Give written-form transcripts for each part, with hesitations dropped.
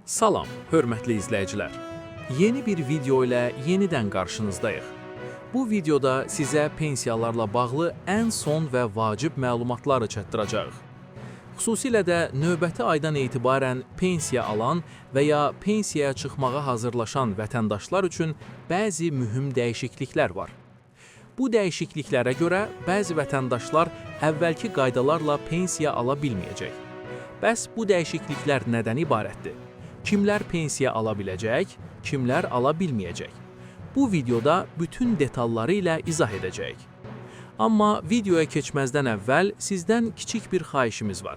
Salam, hörmətli izləyicilər. Yeni bir video ilə yenidən qarşınızdayıq. Bu videoda sizə pensiyalarla bağlı ən son və vacib məlumatları çatdıracağıq. Xüsusilə də növbəti aydan etibarən pensiya alan və ya pensiyaya çıxmağa hazırlaşan vətəndaşlar üçün bəzi mühüm dəyişikliklər var. Bu dəyişikliklərə görə bəzi vətəndaşlar əvvəlki qaydalarla pensiya ala bilməyəcək. Bəs bu dəyişikliklər nədən ibarətdir? Kimlər pensiya ala biləcək, kimlər ala bilməyəcək? Bu videoda bütün detalları ilə izah edəcəyik. Amma videoya keçməzdən əvvəl sizdən kiçik bir xahişimiz var.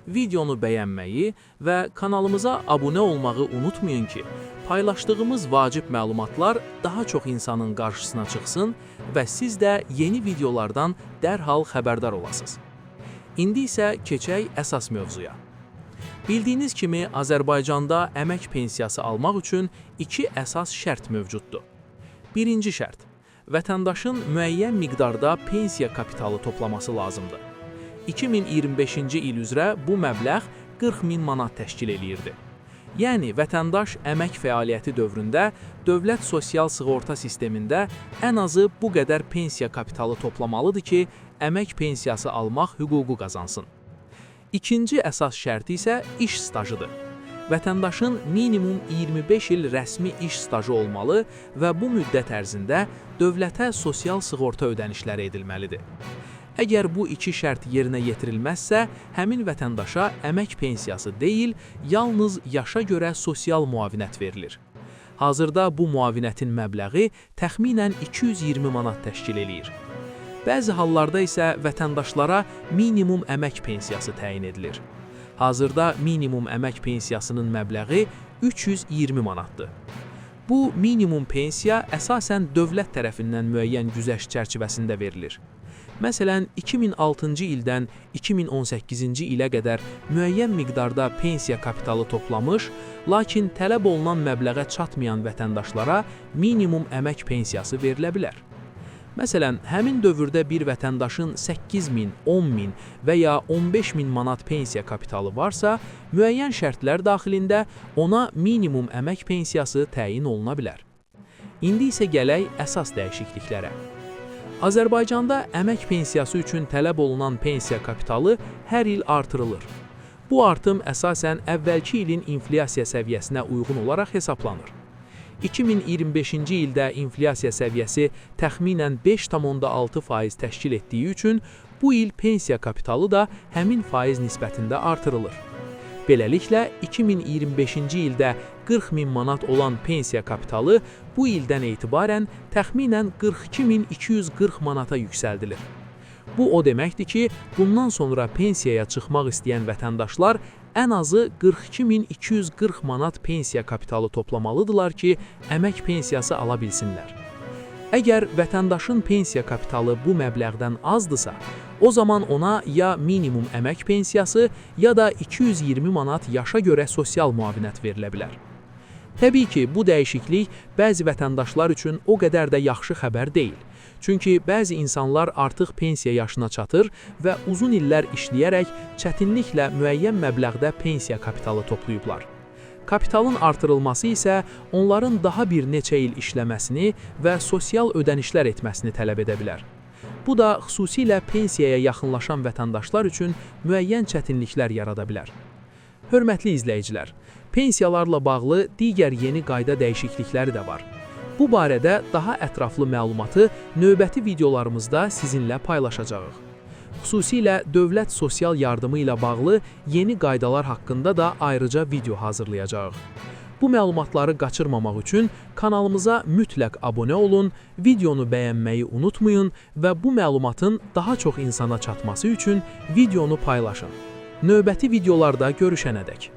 Videonu bəyənməyi və kanalımıza abunə olmağı unutmayın ki, paylaşdığımız vacib məlumatlar daha çox insanın qarşısına çıxsın və siz də yeni videolardan dərhal xəbərdar olasınız. İndi isə keçək əsas mövzuya. Bildiyiniz kimi, Azərbaycanda əmək pensiyası almaq üçün iki əsas şərt mövcuddur. Birinci şərt, vətəndaşın müəyyən miqdarda pensiya kapitalı toplaması lazımdır. 2025-ci il üzrə bu məbləğ 40.000 manat təşkil eləyirdi. Yəni, vətəndaş əmək fəaliyyəti dövründə dövlət sosial sığorta sistemində ən azı bu qədər pensiya kapitalı toplamalıdır ki, əmək pensiyası almaq hüququ qazansın. İkinci əsas şərti isə iş stajıdır. Vətəndaşın minimum 25 il rəsmi iş stajı olmalı və bu müddət ərzində dövlətə sosial sığorta ödənişləri edilməlidir. Əgər bu iki şərt yerinə yetirilməzsə, həmin vətəndaşa əmək pensiyası deyil, yalnız yaşa görə sosial müavinət verilir. Hazırda bu müavinətin məbləği təxminən 220 manat təşkil eləyir. Bəzi hallarda isə vətəndaşlara minimum əmək pensiyası təyin edilir. Hazırda minimum əmək pensiyasının məbləği 320 manatdır. Bu minimum pensiya əsasən dövlət tərəfindən müəyyən güzəşt çərçivəsində verilir. Məsələn, 2006-cı ildən 2018-ci ilə qədər müəyyən miqdarda pensiya kapitalı toplamış, lakin tələb olunan məbləğə çatmayan vətəndaşlara minimum əmək pensiyası verilə bilər. Məsələn, həmin dövrdə bir vətəndaşın 8.000, 10.000 və ya 15.000 manat pensiya kapitalı varsa, müəyyən şərtlər daxilində ona minimum əmək pensiyası təyin oluna bilər. İndi isə gələk əsas dəyişikliklərə. Azərbaycanda əmək pensiyası üçün tələb olunan pensiya kapitalı hər il artırılır. Bu artım əsasən əvvəlki ilin inflyasiya səviyyəsinə uyğun olaraq hesablanır. 2025-ci ildə inflyasiya səviyyəsi təxminən 5,6% təşkil etdiyi üçün bu il pensiya kapitalı da həmin faiz nisbətində artırılır. Beləliklə, 2025-ci ildə 40.000 manat olan pensiya kapitalı bu ildən etibarən təxminən 42.240 manata yüksəldilir. Bu o deməkdir ki, bundan sonra pensiyaya çıxmaq istəyən vətəndaşlar ən azı 42.240 manat pensiya kapitalı toplamalıdırlar ki, əmək pensiyası ala bilsinlər. Əgər vətəndaşın pensiya kapitalı bu məbləğdən azdırsa, o zaman ona ya minimum əmək pensiyası, ya da 220 manat yaşa görə sosial müavinət verilə bilər. Təbii ki, bu dəyişiklik bəzi vətəndaşlar üçün o qədər də yaxşı xəbər deyil. Çünki bəzi insanlar artıq pensiya yaşına çatır və uzun illər işləyərək çətinliklə müəyyən məbləğdə pensiya kapitalı toplayıblar. Kapitalın artırılması isə onların daha bir neçə il işləməsini və sosial ödənişlər etməsini tələb edə bilər. Bu da xüsusilə pensiyaya yaxınlaşan vətəndaşlar üçün müəyyən çətinliklər yarada bilər. Hörmətli izləyicilər, pensiyalarla bağlı digər yeni qayda dəyişiklikləri də var. Bu barədə daha ətraflı məlumatı növbəti videolarımızda sizinlə paylaşacağıq. Xüsusilə dövlət sosial yardımı ilə bağlı yeni qaydalar haqqında da ayrıca video hazırlayacağıq. Bu məlumatları qaçırmamaq üçün kanalımıza mütləq abunə olun, videonu bəyənməyi unutmayın və bu məlumatın daha çox insana çatması üçün videonu paylaşın. Növbəti videolarda görüşənədək.